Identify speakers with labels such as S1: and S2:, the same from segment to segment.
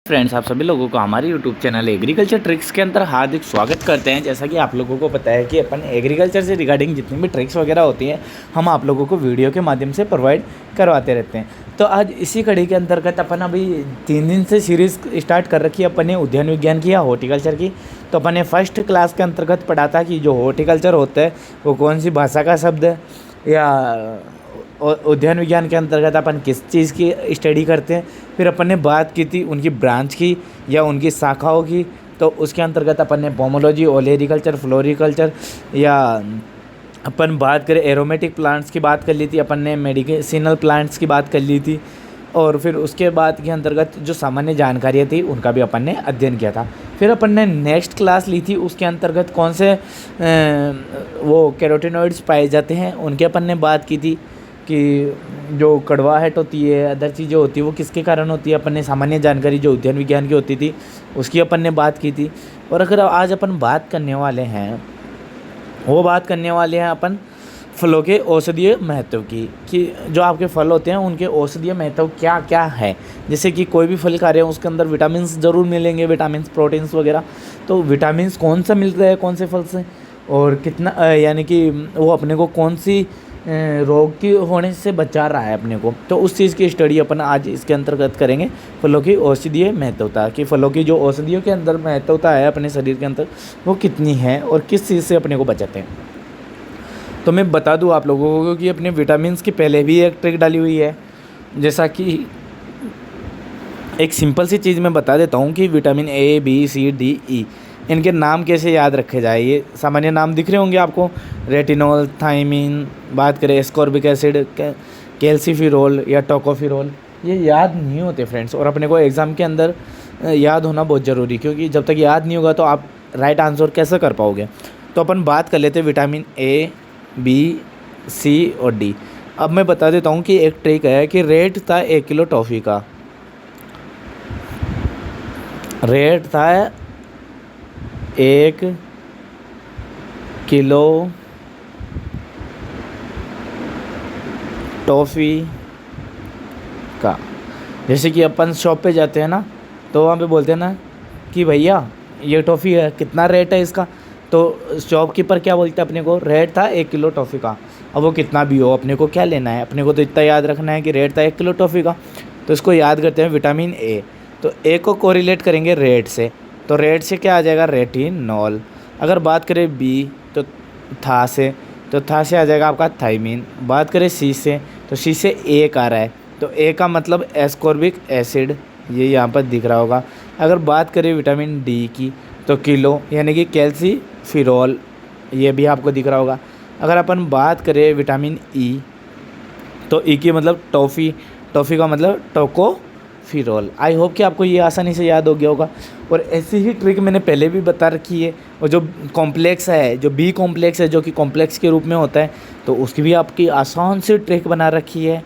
S1: Friends, आप सभी लोगों को हमारे यूट्यूब चैनल एग्रीकल्चर ट्रिक्स के अंदर हार्दिक स्वागत करते हैं। जैसा कि आप लोगों को पता है कि अपन एग्रीकल्चर से रिगार्डिंग जितनी भी ट्रिक्स वगैरह होती हैं हम आप लोगों को वीडियो के माध्यम से प्रोवाइड करवाते रहते हैं। तो आज इसी कड़ी के अंतर्गत अपन अभी 3 दिन से सीरीज़ स्टार्ट कर रखी है अपन ने उद्यान विज्ञान की या हॉर्टिकल्चर की। तो अपन ने फर्स्ट क्लास के अंतर्गत पढ़ा था कि जो हॉर्टिकल्चर होता है वो कौन सी भाषा का शब्द है, या उद्यान विज्ञान के अंतर्गत अपन किस चीज़ की स्टडी करते हैं। फिर अपन ने बात की थी उनकी ब्रांच की या उनकी शाखाओं की। तो उसके अंतर्गत अपन ने पोमोलॉजी, ओलेरिकल्चर, फ्लोरिकल्चर, या अपन बात करें एरोमेटिक प्लांट्स की बात कर ली थी, अपन ने मेडिसिनल प्लांट्स की बात कर ली थी। और फिर उसके बाद के अंतर्गत जो सामान्य जानकारियाँ थी उनका भी अपन ने अध्ययन किया था। फिर अपन ने नेक्स्ट क्लास ली थी, उसके अंतर्गत कौन से वो कैरोटीनॉइड्स पाए जाते हैं उनके अपन ने बात की थी कि जो कड़वाहट होती है, अदर चीज़ें होती है, वो किसके कारण होती है। अपन ने सामान्य जानकारी जो उद्यान विज्ञान की होती थी उसकी अपन ने बात की थी। और अगर आज अपन बात करने वाले हैं अपन फलों के औषधीय महत्व की, कि जो आपके फल होते हैं उनके औषधीय महत्व क्या क्या है। जैसे कि कोई भी फल खा रहे हैं उसके अंदर विटामिन्स ज़रूर मिलेंगे, विटामिन्स, प्रोटीन्स वगैरह। तो विटामिन्स कौन सा मिल रहा है कौन से फल से, और कितना यानी कि वो अपने को कौन सी रोग की होने से बचा रहा है अपने को। तो उस चीज़ की स्टडी अपन आज इसके अंतर्गत करेंगे, फलों की औषधीय महत्वता, कि फलों की जो औषधियों के अंदर महत्वता है अपने शरीर के अंदर वो कितनी है और किस चीज़ से अपने को बचाते हैं। तो मैं बता दूं आप लोगों को कि अपने विटामिन्स की पहले भी एक ट्रिक डाली हुई है। जैसा कि एक सिंपल सी चीज़ मैं बता देता हूँ कि vitamin A, B, C, D, E, इनके नाम कैसे याद रखे जाए। ये सामान्य नाम दिख रहे होंगे आपको, रेटिनॉल, थायमीन, बात करें एस्कॉर्बिक एसिड, कैल्सीफिरोल या टोकोफिरोल। ये याद नहीं होते फ्रेंड्स, और अपने को एग्ज़ाम के अंदर याद होना बहुत ज़रूरी, क्योंकि जब तक याद नहीं होगा तो आप राइट आंसर कैसे कर पाओगे। तो अपन बात कर लेते हैं विटामिन ए, बी, सी और डी। अब मैं बता देता हूँ कि एक ट्रिक है कि रेट था 1 किलो टॉफ़ी का, रेट था 1 किलो टॉफ़ी का। जैसे कि अपन शॉप पे जाते हैं ना, तो वहाँ पे बोलते हैं ना कि भैया ये टॉफ़ी है, कितना रेट है इसका। तो शॉपकीपर क्या बोलता है अपने को, रेट था 1 किलो टॉफ़ी का। अब वो कितना भी हो अपने को क्या लेना है, अपने को तो इतना याद रखना है कि रेट था 1 किलो टॉफ़ी का। तो इसको याद करते हैं विटामिन ए। तो ए को कोरिलेट करेंगे रेट से, तो रेट से क्या आ जाएगा, रेटिनॉल। अगर बात करें बी तो था से, तो था से आ जाएगा आपका थायमीन। बात करें सी से, तो सी से एक आ रहा है, तो ए का मतलब एस्कॉर्बिक एसिड, ये यहाँ पर दिख रहा होगा। अगर बात करें विटामिन डी की तो किलो यानी कि कैल्सीफिरोल, ये भी आपको दिख रहा होगा। अगर अपन बात करें विटामिन ई तो ई की मतलब टॉफ़ी, टॉफ़ी का मतलब टोकोफिरोल। आई होप कि आपको ये आसानी से याद हो गया होगा। और ऐसी ही ट्रिक मैंने पहले भी बता रखी है। और जो कॉम्प्लेक्स है, जो बी कॉम्प्लेक्स है, जो कि कॉम्प्लेक्स के रूप में होता है, तो उसकी भी आपकी आसान सी ट्रिक बना रखी है।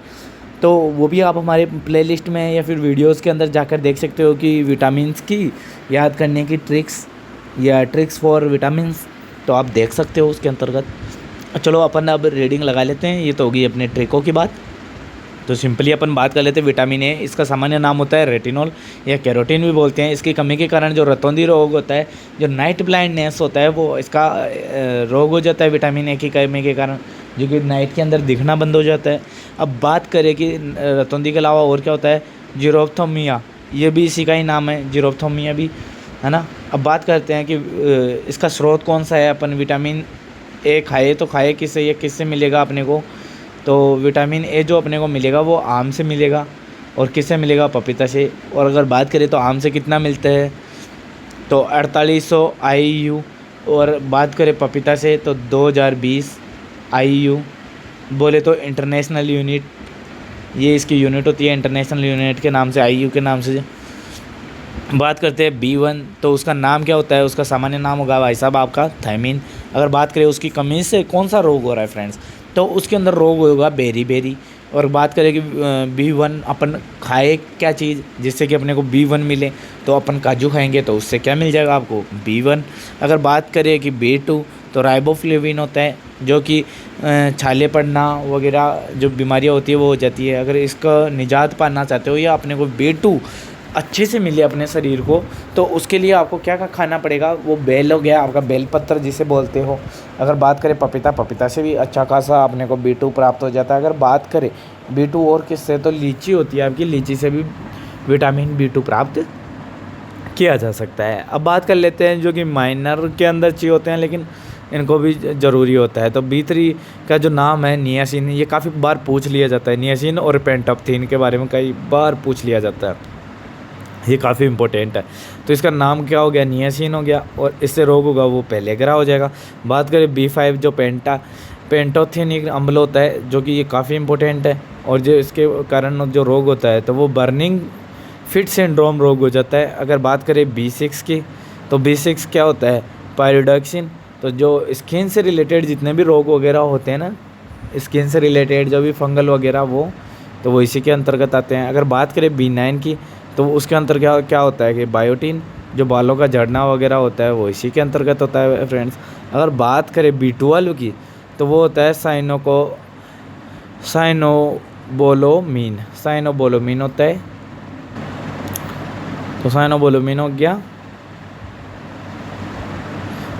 S1: तो वो भी आप हमारे प्लेलिस्ट में या फिर वीडियोस के अंदर जाकर देख सकते हो कि विटामिन्स की याद करने की ट्रिक्स या ट्रिक्स फॉर विटामिन्स, तो आप देख सकते हो उसके अंतर्गत। चलो अपन अब रीडिंग लगा लेते हैं। ये तो होगी अपने ट्रिकों की बात। तो सिंपली अपन बात कर लेते हैं विटामिन ए। इसका सामान्य नाम होता है रेटिनॉल या कैरोटीन भी बोलते हैं। इसकी कमी के कारण जो रतौंधी रोग होता है, जो नाइट ब्लाइंडनेस होता है, वो इसका रोग हो जाता है विटामिन ए की कमी के कारण, जो कि नाइट के अंदर दिखना बंद हो जाता है। अब बात करें कि रतौंधी के अलावा और क्या होता है, जीरोफ्थोमिया, ये भी इसी का ही नाम है, जीरोफ्थोमिया भी, है ना। अब बात करते हैं कि इसका स्रोत कौन सा है। अपन विटामिन ए खाए तो खाए किससे, ये किससे मिलेगा अपने को। तो विटामिन ए जो अपने को मिलेगा वो आम से मिलेगा, और किससे मिलेगा, पपीता से। और अगर बात करें तो आम से कितना मिलता है, तो 4800 IU, और बात करें पपीता से तो 2020 IU। बोले तो इंटरनेशनल यूनिट, ये इसकी यूनिट होती है इंटरनेशनल यूनिट के नाम से, IU के नाम से। बात करते हैं B1, तो उसका नाम क्या होता है, उसका सामान्य नाम होगा भाई साहब आपका थायमीन। अगर बात करें उसकी कमी से कौन सा रोग हो रहा है फ्रेंड्स, तो उसके अंदर रोग होगा बेरी। और बात करें कि B1 अपन खाए क्या चीज़ जिससे कि अपने को B1 मिले, तो अपन काजू खाएंगे तो उससे क्या मिल जाएगा आपको, B1। अगर बात करें कि B2 तो राइबोफ्लेविन होता है, जो कि छाले पड़ना वगैरह जो बीमारियाँ होती है वो हो जाती है। अगर इसका निजात पाना चाहते हो या अपने को B2 अच्छे से मिले अपने शरीर को, तो उसके लिए आपको क्या क्या खाना पड़ेगा, वो बेल हो गया आपका, बेल पत्र जिसे बोलते हो। अगर बात करें पपीता, पपीता से भी अच्छा खासा अपने को B2 प्राप्त हो जाता है। अगर बात करें B2 और किससे, तो लीची होती है आपकी, लीची से भी विटामिन B2 प्राप्त किया जा सकता है। अब बात कर लेते हैं जो कि माइनर के अंदर चाहिए होते हैं लेकिन इनको भी ज़रूरी होता है। तो B3 का जो नाम है नियासिन, ये काफ़ी बार पूछ लिया जाता है। नियासिन और पेंटोप्थीन के बारे में कई बार पूछ लिया जाता है, ये काफ़ी इंपॉर्टेंट है। तो इसका नाम क्या हो गया, नियासिन हो गया, और इससे रोग होगा वो पेलेग्रा हो जाएगा। बात करें B5 जो पेंटोथेनिक अम्ल होता है, जो कि ये काफ़ी इंपॉर्टेंट है, और जो इसके कारण जो रोग होता है तो वो बर्निंग फिट सिंड्रोम रोग हो जाता है। अगर बात करें B6 की, तो B6 क्या होता है, पायरोडक्सिन। तो जो स्किन से रिलेटेड जितने भी रोग वगैरह होते हैं ना, स्किन से रिलेटेड जो भी फंगल वगैरह वो इसी के अंतर्गत आते हैं। अगर बात करें B9 की, तो उसके अंतर क्या होता है कि बायोटीन, जो बालों का झड़ना वगैरह होता है वो इसी के अंतर्गत होता है फ्रेंड्स। अगर बात करें B12 की, तो वो होता है साइनोबोलोमीन होता है। तो साइनोबोलोमीन हो गया,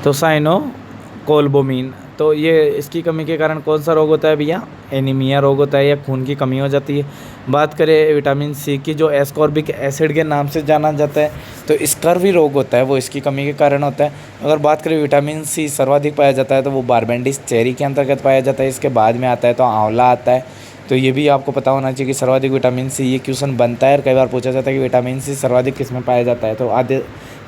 S1: तो साइनोकोल्बोमीन। तो ये इसकी कमी के कारण कौन सा रोग होता है भैया, एनीमिया रोग होता है, या खून की कमी हो जाती है। बात करें विटामिन C की, जो एस्कॉर्बिक एसिड के नाम से जाना जाता है, तो स्कर्वी रोग होता है वो इसकी कमी के कारण होता है। अगर बात करें विटामिन C सर्वाधिक पाया जाता है, तो वो बारबेंडिस चेरी के अंतर्गत पाया जाता है। इसके बाद में आता है तो आंवला आता है। तो ये भी आपको पता होना चाहिए कि सर्वाधिक विटामिन C, ये क्वेश्चन बनता है और कई बार पूछा जाता है कि विटामिन C सर्वाधिक किस में पाया जाता है। तो आधे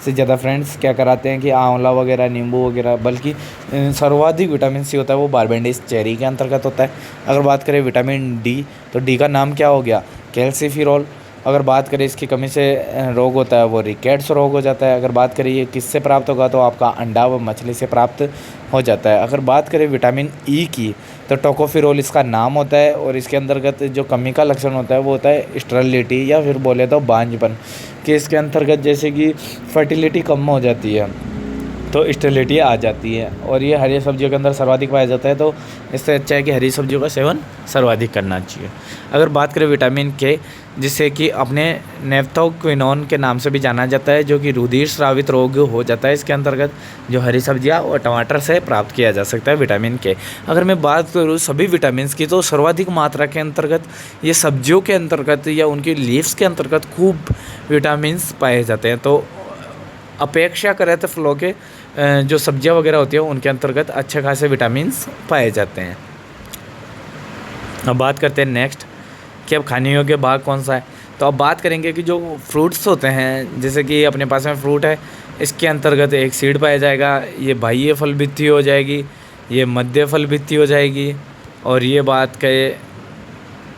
S1: से ज़्यादा फ्रेंड्स क्या कराते हैं कि आंवला वगैरह, नींबू वगैरह, बल्कि सर्वाधिक विटामिन C होता है वो बारबेंडिस चेरी के अंतर्गत होता है। अगर बात करें विटामिन D, तो D का नाम क्या हो गया, कैल्सिफिरोल। अगर बात करें इसकी कमी से रोग होता है वो रिकेट्स रोग हो जाता है। अगर बात करें ये किससे प्राप्त होगा, तो आपका अंडा व मछली से प्राप्त हो जाता है। अगर बात करें विटामिन E की, तो टोकोफिरोल इसका नाम होता है, और इसके अंतर्गत जो कमी का लक्षण होता है वो होता है स्टेरिलिटी, या फिर बोले तो बांझपन, कि इसके अंतर्गत जैसे कि फर्टिलिटी कम हो जाती है तो स्टेरिलिटी आ जाती है। और ये हरी सब्जियों के अंदर सर्वाधिक पाया जाता है, तो इससे अच्छा है कि हरी सब्जियों का सेवन सर्वाधिक करना चाहिए। अगर बात करें विटामिन K, जिसे कि अपने नेफ्थोक्विनोन के नाम से भी जाना जाता है, जो कि रुधिर स्रावित रोग हो जाता है, इसके अंतर्गत जो हरी सब्जियां और टमाटर से प्राप्त किया जा सकता है विटामिन K। अगर मैं बात करूँ सभी विटामिन की, तो सर्वाधिक मात्रा के अंतर्गत ये सब्जियों के अंतर्गत या उनकी लीव्स के अंतर्गत खूब विटामिन पाए जाते हैं। तो अपेक्षा करें तो फलों के जो सब्जियां वगैरह होती हैं उनके अंतर्गत अच्छे खासे विटामिन्स पाए जाते हैं। अब बात करते हैं नेक्स्ट कि अब खाने योग्य भाग कौन सा है। तो अब बात करेंगे कि जो फ्रूट्स होते हैं, जैसे कि अपने पास में फ्रूट है, इसके अंतर्गत एक सीड पाया जाएगा, ये बाह्य फल भित्ति हो जाएगी, ये मध्य फल भित्ति हो जाएगी, और ये बात करें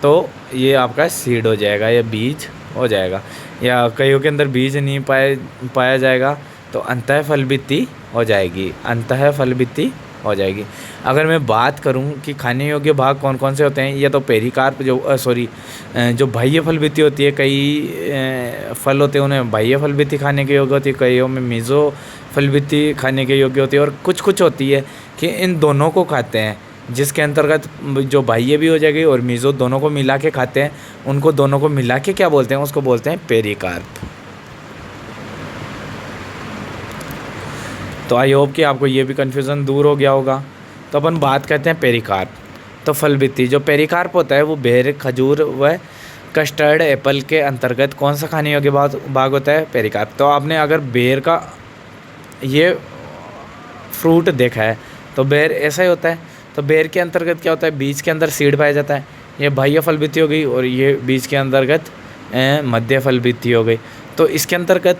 S1: तो ये आपका सीड हो जाएगा या बीज हो जाएगा, या कईयों के अंदर बीज नहीं पाया जाएगा तो अंतः फल भित्ति हो जाएगी, अंतः फल भित्ति हो जाएगी। अगर मैं बात करूं कि खाने योग्य भाग कौन कौन से होते हैं, या तो पेरिकार्प जो बाह्य फल भित्ति होती है, कई फल होते हैं उन्हें बाह्य फल भित्ति खाने के योग्य होती है, कईयों में मेसो फल भित्ति खाने के योग्य होती है, और कुछ होती है कि इन दोनों को खाते हैं, जिसके अंतर्गत जो बाह्य भी हो जाएगी और मेसो दोनों को मिला के खाते हैं, उनको दोनों को मिला के क्या बोलते हैं, उसको बोलते हैं पेरिकार्प। तो आई होप कि आपको ये भी कन्फ्यूज़न दूर हो गया होगा। तो अपन बात करते हैं पेरिकार्प। तो फल भित्ति जो पेरिकार्प होता है वो बेर, खजूर व कस्टर्ड एप्पल के अंतर्गत कौन सा खाने योग्य भाग होता है, पेरिकार्प। तो आपने अगर बेर का ये फ्रूट देखा है तो बेर ऐसा ही होता है। तो बेर के अंतर्गत क्या होता है, बीज के अंदर सीड पाया जाता है, ये बाह्य फल भित्ति हो गई, और ये बीज के अंतर्गत मध्य फल भित्ति हो गई। तो इसके अंतर्गत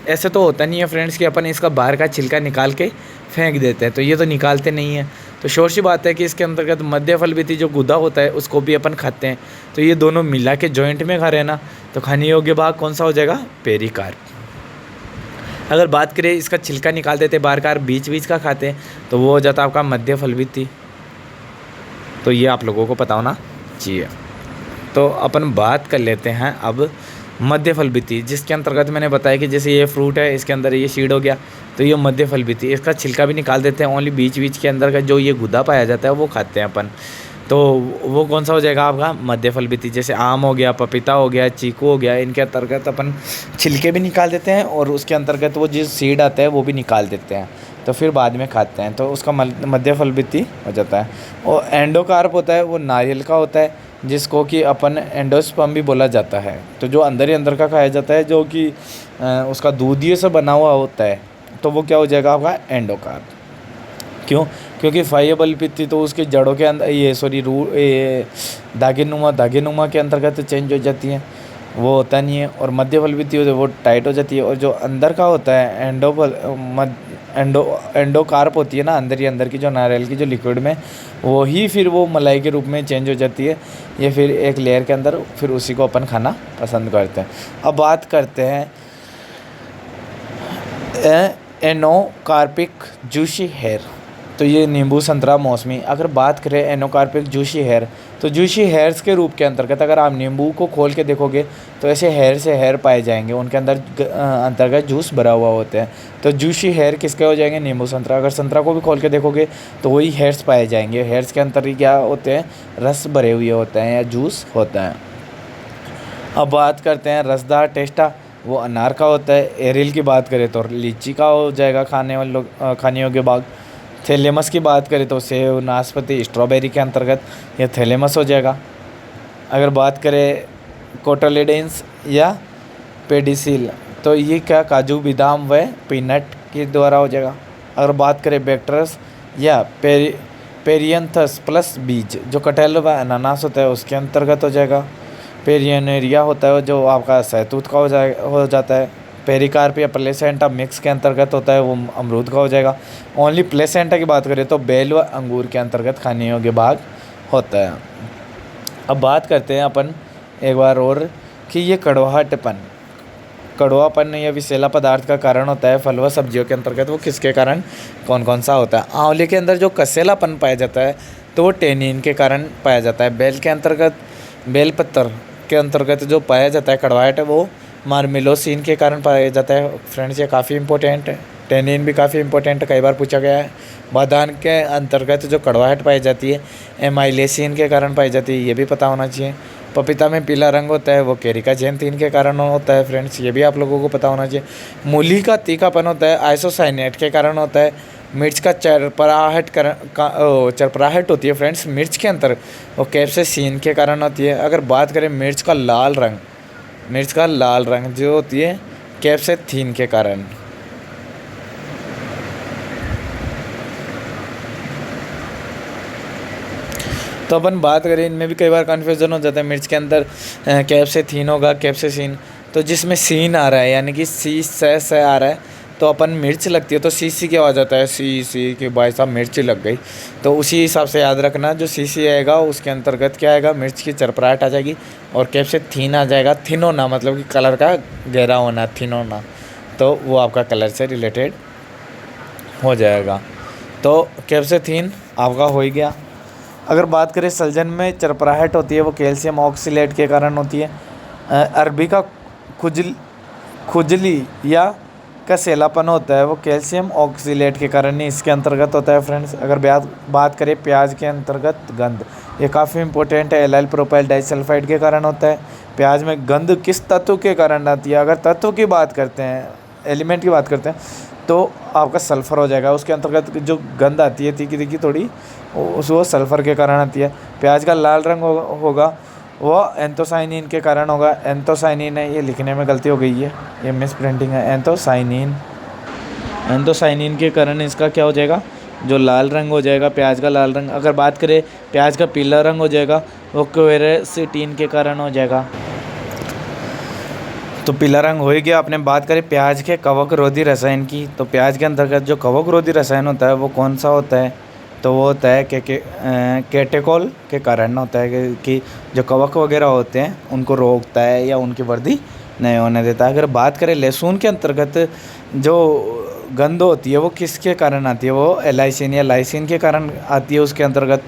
S1: ऐसे तो होता नहीं है फ्रेंड्स कि अपन इसका बाहर का छिलका निकाल के फेंक देते हैं, तो ये तो निकालते नहीं है। तो शोर सी बात है कि इसके अंतर्गत मध्य फल भित्ति जो गुदा होता है उसको भी अपन खाते हैं। तो ये दोनों मिला के जॉइंट में खा रहे हैं ना, तो खाने योग्य भाग कौन सा हो जाएगा, पेरिकार्प। अगर बात करें इसका छिलका निकाल देते बाहर का, बीच का खाते हैं, तो वो हो जाता आपका मध्य फल भित्ति। तो ये आप लोगों को पता होना चाहिए। तो अपन बात कर लेते हैं अब मध्य फल भित्ति, जिसके अंतर्गत मैंने बताया कि जैसे ये फ्रूट है, इसके अंदर ये सीड हो गया, तो ये मध्य फल भित्ति, इसका छिलका भी निकाल देते हैं, ओनली बीच के अंदर का जो ये गुदा पाया जाता है वो खाते हैं अपन। तो वो कौन सा हो जाएगा आपका मध्य फल वित्तीय। जैसे आम हो गया, पपीता हो गया, चीकू हो गया, इनके अंतर्गत अपन छिलके भी निकाल देते हैं और उसके अंतर्गत वो जो सीड आता है वो भी निकाल देते हैं, तो फिर बाद में खाते हैं, तो उसका मध्य फल वित्तीय हो जाता है। और एंडोकार्प होता है वो नारियल का होता है, जिसको कि अपन एंडोस्पर्म भी बोला जाता है। तो जो अंदर ही अंदर का खाया जाता है, जो कि उसका दूधिये से बना हुआ होता है, तो वो क्या हो जाएगा आपका एंडोकार्प। क्यों? क्योंकि फाइबल पित्ती तो उसकी जड़ों के अंदर ये धागे नुमा के अंतर्गत चेंज हो जाती है, वो होता नहीं है। और मध्य फल पित्ती होती है वो टाइट हो जाती है। और जो अंदर का होता है एंडोकार्प होती है ना, अंदर ही अंदर की जो नारियल की जो लिक्विड में, वो ही फिर वो मलाई के रूप में चेंज हो जाती है, ये फिर एक लेयर के अंदर, फिर उसी को अपन खाना पसंद करते हैं। अब बात करते हैं एनोकार्पिक जूशी हेयर। तो ये नींबू, संतरा, मौसमी। अगर बात करें एनोकार्पिक जूशी हेयर, तो जूशी हेयर्स के रूप के अंतर्गत अगर आप नींबू को खोल के देखोगे तो ऐसे हेयर से हेयर पाए जाएंगे, उनके अंदर अंतर्गत जूस भरा हुआ होता है। तो जूशी हेयर किसके हो जाएंगे? नींबू, संतरा। अगर संतरा को भी खोल के देखोगे तो वही हेयर्स पाए जाएंगे। हेयर्स के अंतर्गत क्या होते हैं? रस भरे हुए होते हैं या जूस होता है। अब बात करते हैं रसदार टेस्टा, वो अनार का होता है। एरिल की बात करें तो लीची का हो जाएगा खाने योग्य भाग। थैलेमस की बात करें तो सेब, नाशपाती, स्ट्रॉबेरी के अंतर्गत यह थैलेमस हो जाएगा। अगर बात करें कोटोलेडेंस या पेडिसिल, तो ये क्या काजू, बादाम व पीनट के द्वारा हो जाएगा। अगर बात करें बैक्टरस या पेरियंथस प्लस बीज, जो कटहल व अनानास होता है उसके अंतर्गत हो जाएगा। पेरियनेरिया होता है जो आपका सहतूत का हो जाता है। पेरिकार्प या प्लेसेंटा मिक्स के अंतर्गत होता है, वो अमरूद का हो जाएगा। ओनली प्लेसेंटा की बात करें तो बेल व अंगूर के अंतर्गत खाने योग्य भाग होता है। अब बात करते हैं अपन एक बार और कि ये कड़वापन या विषैला पदार्थ का कारण होता है फल व सब्जियों के अंतर्गत, वो किसके कारण कौन कौन सा होता है? आंवले के अंदर जो कसेलापन पाया जाता है तो वो टेनिन के कारण पाया जाता है। बेल के अंतर्गत, बेल पत्तर के अंतर्गत जो पाया जाता है कड़वाहट है, वो मार्मेलोसिन के कारण पाया जाता है। फ्रेंड्स ये काफ़ी इंपॉर्टेंट है, टेनिन भी काफ़ी इंपॉर्टेंट है, कई बार पूछा गया है। बादाम के अंतर्गत जो कड़वाहट पाई जाती है एमाइलेसिन के कारण पाई जाती है, ये भी पता होना चाहिए। पपीता में पीला रंग होता है वो केरिकाजेंथीन के कारण होता है। फ्रेंड्स ये भी आप लोगों को पता होना चाहिए। मूली का तीखापन होता है आइसोसाइनेट के कारण होता है। मिर्च का चरपराहट होती है फ्रेंड्स मिर्च के अंदर, वो कैप्साइसिन के कारण होती है। अगर बात करें मिर्च का लाल रंग जो होती है कैप्साइसिन के कारण। तो अपन बात करें, इनमें भी कई बार कन्फ्यूज़न हो जाता है। मिर्च के अंदर कैप्साइसिन होगा, कैप्साइसिन, तो जिसमें सीन आ रहा है यानी कि सी से आ रहा है, तो अपन मिर्च लगती है तो सी क्या हो जाता है? सी कि भाई साहब मिर्च लग गई। तो उसी हिसाब से याद रखना, जो सी आएगा उसके अंतर्गत क्या आएगा? मिर्च की चरपराहट आ जाएगी। और कैप्साइसिन आ जाएगा, थिन होना, मतलब कि कलर का गहरा होना, थिन होना, तो वो आपका कलर से रिलेटेड हो जाएगा। तो कैप्साइसिन आपका हो ही गया। अगर बात करें सलजन में चरपराहट होती है, वो कैल्शियम ऑक्सीलेट के कारण होती है। अरबी का खुजली या कसेलापन होता है, वो कैल्शियम ऑक्सीलेट के कारण ही इसके अंतर्गत होता है। फ्रेंड्स अगर बात करें प्याज के अंतर्गत गंध, ये काफ़ी इंपॉर्टेंट है। एलाइल प्रोपाइल डाइसल्फाइड के कारण होता है। प्याज में गंध किस तत्व के कारण आती है? अगर तत्व की बात करते हैं, एलिमेंट की बात करते हैं, तो आपका सल्फ़र हो जाएगा। उसके अंतर्गत जो गंध आती है तीखी थोड़ी, वो सल्फ़र के कारण आती है। प्याज का लाल रंग होगा, वो एंथोसाइनिन के कारण होगा। एंथोसाइनिन है, ये लिखने में गलती हो गई है, ये मिस प्रिंटिंग है। एंथोसाइनिन के कारण इसका क्या हो जाएगा? जो लाल रंग हो जाएगा प्याज का लाल रंग। अगर बात करें प्याज का पीला रंग हो जाएगा, वो क्वेरेसिटीन के कारण हो जाएगा। तो पीला रंग हो ही गया। आपने बात करें प्याज के कवकरोधी रसायन की, तो प्याज के अंतर्गत जो कवकरोधी रसायन होता है वो कौन सा होता है? तो वो होता है कैटेकोल के कारण होता है कि जो कवक वगैरह होते हैं उनको रोकता है या उनकी वृद्धि नहीं होने देता। अगर बात करें लहसुन के अंतर्गत जो गंध होती है वो किसके कारण आती है? वो एलाइसिन या लाइसिन के कारण आती है उसके अंतर्गत।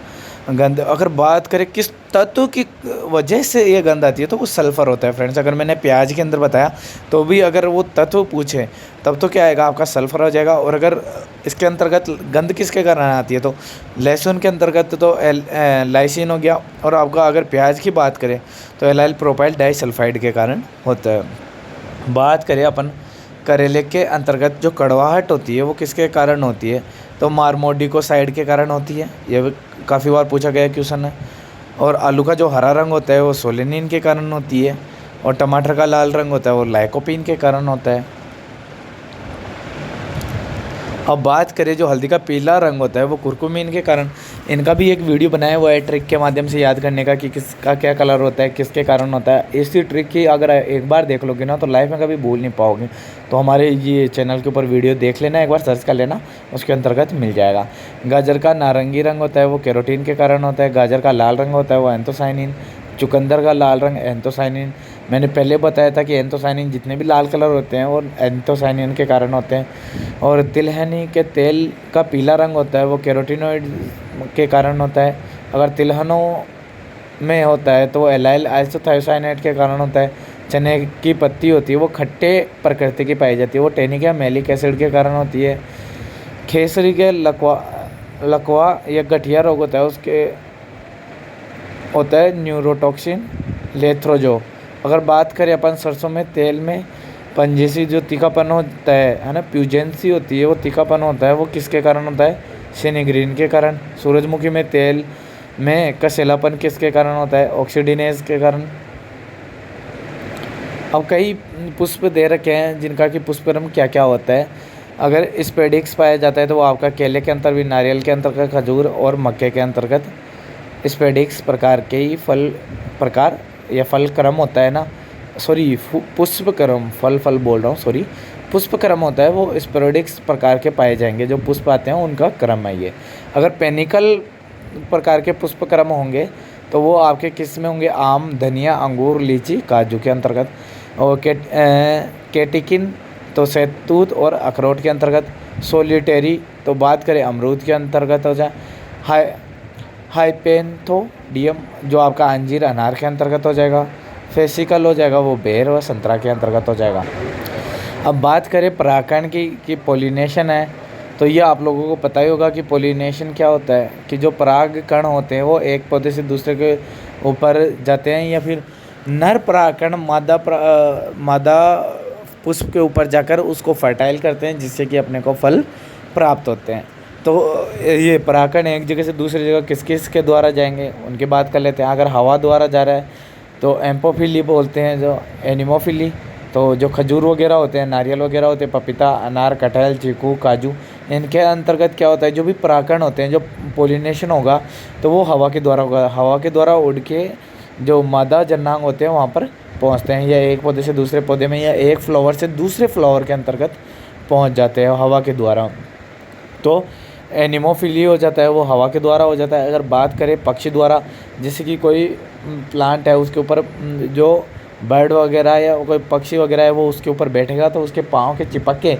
S1: गंध अगर बात करें किस तत्व की वजह से ये गंध आती है, तो वो सल्फ़र होता है फ्रेंड्स। अगर मैंने प्याज के अंदर बताया, तो भी अगर वो तत्व पूछे तब तो क्या आएगा, आपका सल्फ़र हो जाएगा। और अगर इसके अंतर्गत गंध किसके कारण आती है, तो लहसुन के अंतर्गत तो लाइसिन हो गया। और आपका अगर प्याज की बात करें तो एलाइल प्रोपाइल डाइसल्फाइड के कारण होता है। बात करें अपन करेले के अंतर्गत जो कड़वाहट होती है वो किसके कारण होती है, तो मारमोडिकोसाइड के कारण होती है। यह भी काफ़ी बार पूछा गया क्वेश्चन है। और आलू का जो हरा रंग होता है वो सोलेनिन के कारण होती है। और टमाटर का लाल रंग होता है वो लाइकोपीन के कारण होता है। अब बात करें जो हल्दी का पीला रंग होता है वो कुरकुमीन के कारण। इनका भी एक वीडियो बनाया हुआ है ट्रिक के माध्यम से याद करने का कि किसका क्या कलर होता है, किसके कारण होता है। इसी ट्रिक की अगर एक बार देख लोगे ना तो लाइफ में कभी भूल नहीं पाओगे। तो हमारे ये चैनल के ऊपर वीडियो देख लेना, एक बार सर्च कर लेना, उसके अंतर्गत मिल जाएगा। गाजर का नारंगी रंग होता है वो कैरोटीन के कारण होता है। गाजर का लाल रंग होता है वो एंथोसाइनिन। चुकंदर का लाल रंग एंथोसाइनिन। मैंने पहले बताया था कि एंथोसाइनिन जितने भी लाल कलर होते हैं वो एंथोसाइनिन के कारण होते हैं। और तिलहनी के तेल का पीला रंग होता है वो कैरोटीनॉइड के कारण होता है। अगर तिलहनों में होता है तो वो एलाइल आइसोथायोसाइनेट के कारण होता है। चने की पत्ती होती है वो खट्टे प्रकृति की पाई जाती है, वो टेनिक या मैलिक एसिड के कारण होती है। खेसरी के लकवा या गठिया रोग होता है, उसके होता है न्यूरोटॉक्सिन लेथ्रोजो। अगर बात करें अपन सरसों में तेल में पंजेसी जो तीखापन होता है ना, प्यूजेंसी होती है वो तीखापन होता है, वो किसके कारण होता है, सिनेग्रीन के कारण। सूरजमुखी में तेल में कसेलापन किसके कारण होता है, ऑक्सीडिनेज के कारण। अब कई पुष्प दे रखे हैं जिनका कि पुष्परम क्या क्या होता है। अगर स्पेडिक्स पाया जाता है तो वो आपका केले के अंतर भी, नारियल के अंतर्गत, खजूर और मक्के के अंतर्गत। स्पेडिक्स प्रकार के ही फल प्रकार या फल क्रम होता है ना, सॉरी पुष्प क्रम, फल बोल रहा हूँ, सॉरी पुष्प क्रम होता है, वो स्पेडिक्स प्रकार के पाए जाएंगे। जो पुष्प आते हैं उनका क्रम है ये। अगर पेनिकल प्रकार के पुष्प क्रम होंगे तो वो आपके किस में होंगे, आम, धनिया, अंगूर, लीची, काजू के अंतर्गत। और केटिकिन तो शहतूत और अखरोट के अंतर्गत। सोलिटेरी तो बात करें अमरूद के अंतर्गत हो जाए। हाइपेंथोडियम जो आपका अंजीर, अनार के अंतर्गत हो जाएगा। फेसिकल हो जाएगा वो बेर और संतरा के अंतर्गत हो जाएगा। अब बात करें परागकण की पोलिनेशन है, तो ये आप लोगों को पता ही होगा कि पोलिनेशन क्या होता है, कि जो पराग कण होते हैं वो एक पौधे से दूसरे के ऊपर जाते हैं, या फिर नर परागकण मादा पुष्प के ऊपर जाकर उसको फर्टाइल करते हैं, जिससे कि अपने को फल प्राप्त होते हैं। तो ये परागकण एक जगह से दूसरी जगह किस किस के द्वारा जाएंगे उनकी बात कर लेते हैं। अगर हवा द्वारा जा रहा है तो एम्पोफिली बोलते हैं, जो एनिमोफिली तो जो खजूर वगैरह होते हैं, नारियल वगैरह होते हैं, पपीता, अनार, कटहल, चीकू, काजू, इनके अंतर्गत क्या होता है, जो भी परागकण होते हैं, जो पोलिनेशन होगा तो वो हवा के द्वारा होगा। हवा के द्वारा उड़ के जो मादा जन्नांग होते हैं वहाँ पर पहुँचते हैं, या एक पौधे से दूसरे पौधे में, या एक फ्लावर से दूसरे फ्लावर के अंतर्गत पहुँच जाते हैं हवा के द्वारा। तो एनिमोफिली हो जाता है, वो हवा के द्वारा हो जाता है। अगर बात करें पक्षी द्वारा, जैसे कि कोई प्लांट है उसके ऊपर जो बर्ड वगैरह या कोई पक्षी वगैरह है वो उसके ऊपर बैठेगा तो उसके पाँव के चिपक के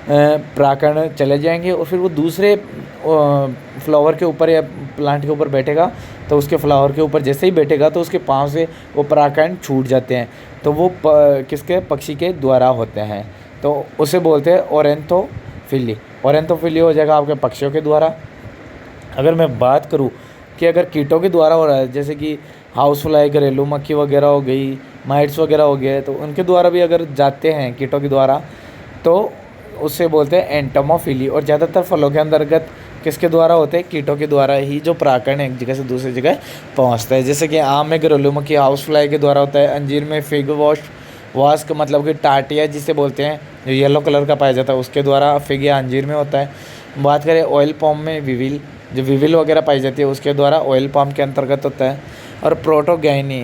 S1: परागकण चले जाएंगे, और फिर वो दूसरे फ्लावर के ऊपर या प्लांट के ऊपर बैठेगा तो उसके फ्लावर के ऊपर जैसे ही बैठेगा तो उसके पाँव से वो परागकण छूट जाते हैं। तो वो किसके, पक्षी के द्वारा होते हैं, तो उसे बोलते हैं ओरेंथोफिली। ओरेंथोफिली हो जाएगा आपके पक्षियों के द्वारा। अगर मैं बात करूं कि अगर कीटों के द्वारा हो रहा है, जैसे कि हाउस फ्लाई, घरेलू मक्खी वगैरह हो गई, माइट्स वगैरह हो गए, तो उनके द्वारा भी अगर जाते हैं कीटों के द्वारा तो उससे बोलते हैं एंटोमोफिली। और ज़्यादातर फलों के अंतर्गत किसके द्वारा होते हैं, कीटों के द्वारा ही जो परागकण एक जगह से दूसरी जगह पहुँचता है। जैसे कि आम में घरेलू मक्खी, हाउस फ्लाई के द्वारा होता है। अंजीर में फिग वास्क मतलब कि टाटिया जिसे बोलते हैं, जो येलो कलर का पाया जाता है, उसके द्वारा फिग या अंजीर में होता है। बात करें ऑयल पॉम में विविल, जो विविल वगैरह पाई जाती है उसके द्वारा ऑयल पॉम के अंतर्गत होता है। और प्रोटोगैनी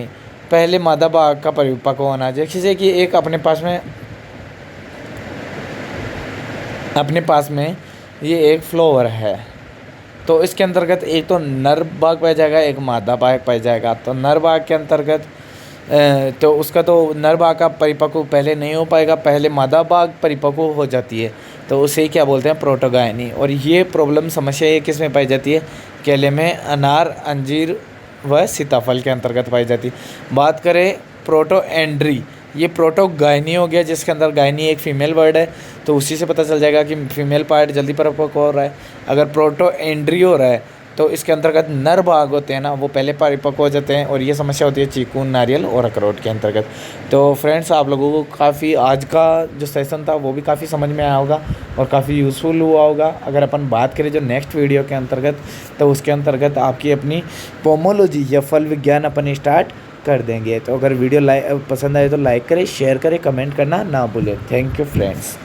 S1: पहले मादा बाग का परिपक्व होना, जैसे कि एक अपने पास में ये एक फ्लावर है, तो इसके अंतर्गत एक तो नर बाग पाया जाएगा, एक मादा बाग पाया जाएगा। तो नर बाग के अंतर्गत तो नर बाग का परिपक्व पहले नहीं हो पाएगा, पहले मादा बाग परिपक्व हो जाती है। तो उसे क्या बोलते हैं, प्रोटोगायनी। और ये प्रॉब्लम समस्या ये किस में पाई जाती है, केले में, अनार, अंजीर व सीताफल के अंतर्गत पाई जाती है। बात करें प्रोटोएंड्री, ये प्रोटोगायनी हो गया, जिसके अंदर गायनी एक फीमेल वर्ड है, तो उसी से पता चल जाएगा कि फीमेल पार्ट जल्दी परिपक्व हो रहा है। अगर प्रोटोएंड्री हो रहा है तो इसके अंतर्गत नर भाग होते हैं ना, वो पहले परिपक्व हो जाते हैं, और ये समस्या होती है चीकू, नारियल और अखरोट के अंतर्गत। तो फ्रेंड्स, आप लोगों को काफ़ी आज का जो सेशन था वो भी काफ़ी समझ में आया होगा और काफ़ी यूज़फुल हुआ होगा। अगर अपन बात करें जो नेक्स्ट वीडियो के अंतर्गत, तो उसके अंतर्गत आपकी अपनी पोमोलॉजी या फल विज्ञान अपन स्टार्ट कर देंगे। तो अगर वीडियो पसंद आए तो लाइक करें, शेयर करें, कमेंट करना ना भूलें। Thank you friends.